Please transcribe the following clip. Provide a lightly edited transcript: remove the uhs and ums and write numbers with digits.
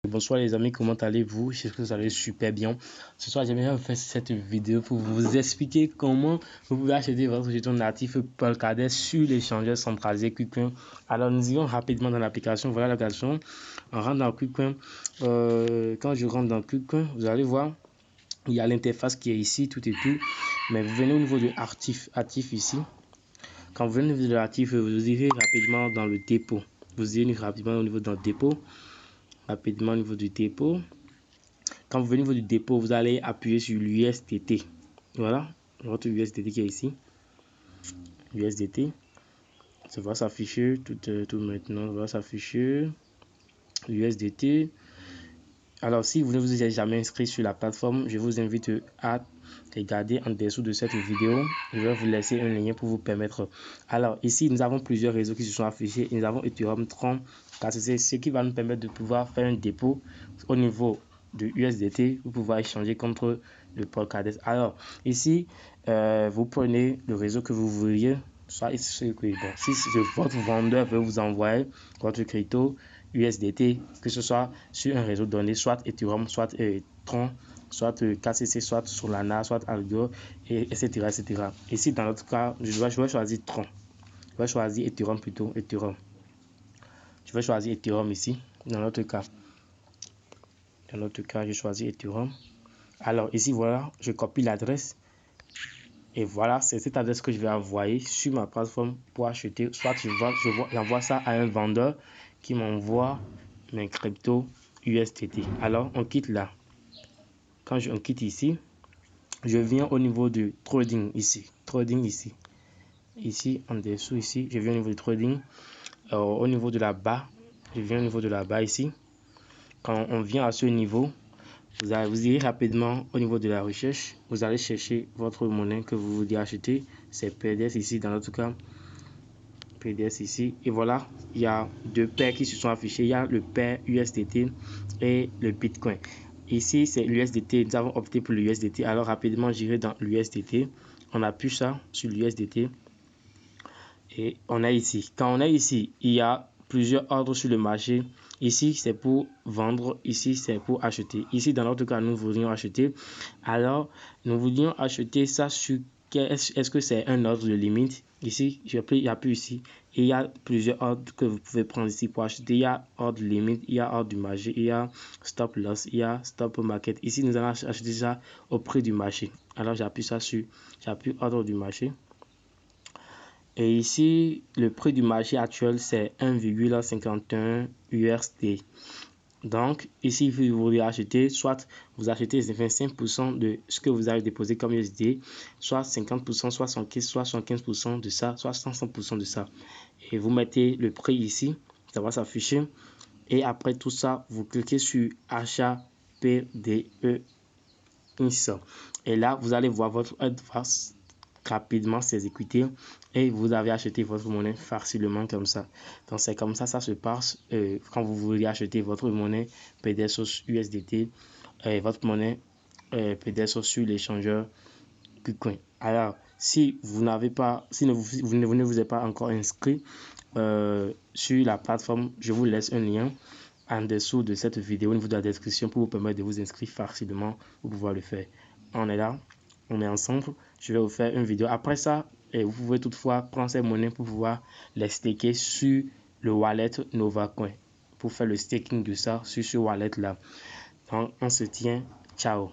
Bonsoir les amis, comment allez-vous? J'espère que vous allez super bien. Ce soir, j'aimerais vous faire cette vidéo pour vous expliquer comment vous pouvez acheter votre jeton natif Polkadot sur l'échangeur centralisé KuCoin. Alors, nous irons rapidement dans l'application. Voilà l'application. On rentre dans KuCoin. Quand je rentre dans KuCoin, vous allez voir, il y a l'interface qui est ici, tout et tout. Mais vous venez au niveau de actif ici. Quand vous venez au niveau de l'actif, vous irez rapidement dans le dépôt. Vous irez rapidement au niveau d'un dépôt. Rapidement au niveau du dépôt. Quand vous venez au niveau du dépôt, vous allez appuyer sur l'USDT. Voilà, votre USDT qui est ici. USDT. Ça va s'afficher tout maintenant. Ça va s'afficher. USDT. Alors, si vous ne vous êtes jamais inscrit sur la plateforme, je vous invite à regarder en dessous de cette vidéo. Je vais vous laisser un lien pour vous permettre. Alors, ici, nous avons plusieurs réseaux qui se sont affichés. Nous avons Ethereum, Tron, KCC, ce qui va nous permettre de pouvoir faire un dépôt au niveau de USDT pour pouvoir échanger contre le Polkadot. Alors, ici, vous prenez le réseau que vous vouliez. Soit si votre vendeur veut vous envoyer votre crypto USDT, que ce soit sur un réseau donné, soit Ethereum, soit Tron, soit KCC, soit Solana, soit Algo, etc., etc. Ici, dans notre cas, je vais choisir Tron. Je vais choisir Ethereum plutôt, Ethereum. Je vais choisir Ethereum ici, dans notre cas. Dans notre cas, je choisis Ethereum. Alors ici, voilà, je copie l'adresse. Et voilà, c'est cette adresse que je vais envoyer sur ma plateforme pour acheter. Soit j'envoie ça à un vendeur qui m'envoie mes cryptos USDT. Alors, on quitte là. Quand on quitte ici, je viens au niveau du trading ici. Trading ici. Ici, en dessous, ici, je viens au niveau du trading. Au niveau de la barre, je viens au niveau de la barre ici. Quand on vient à ce niveau, vous irez rapidement au niveau de la recherche. Vous allez chercher votre monnaie que vous voulez acheter. C'est PDS ici, dans notre cas. PDS ici. Et voilà, il y a deux paires qui se sont affichées. Il y a le paire USDT et le Bitcoin. Ici, c'est l'USDT. Nous avons opté pour l'USDT. Alors, rapidement, j'irai dans l'USDT. On appuie ça sur l'USDT. Et on a ici. Quand on est ici, il y a plusieurs ordres sur le marché. Ici, c'est pour vendre. Ici, c'est pour acheter. Ici, dans notre cas, nous voulions acheter. Alors, nous voulions acheter ça sur... Est-ce que c'est un ordre de limite? Ici, j'appuie ici. Et il y a plusieurs ordres que vous pouvez prendre ici pour acheter. Il y a ordre de limite, il y a ordre du marché, il y a stop loss, il y a stop market. Ici, nous allons acheter ça au prix du marché. Alors, j'appuie ordre du marché. Et ici, le prix du marché actuel, c'est 1,51 USD. Donc, ici, vous voulez acheter, soit vous achetez 25% de ce que vous avez déposé comme USD, soit 50%, soit 75% de ça, soit 100% de ça. Et vous mettez le prix ici, ça va s'afficher. Et après tout ça, vous cliquez sur achat PDE. Et là, vous allez voir votre adresse rapidement s'exécuter et vous avez acheté votre monnaie facilement comme ça. Donc c'est comme ça se passe quand vous voulez acheter votre monnaie PDS USDT votre monnaie PDS sur l'échangeur KuCoin. Alors si vous n'avez pas, si vous ne vous êtes pas encore inscrit sur la plateforme, je vous laisse un lien en dessous de cette vidéo au niveau de la description pour vous permettre de vous inscrire facilement pour pouvoir le faire. On est là, on est ensemble. Je vais vous faire une vidéo après ça. Et vous pouvez toutefois prendre ces monnaies pour pouvoir les staker sur le wallet NovaCoin. Pour faire le staking de ça sur ce wallet là. Donc on se tient. Ciao.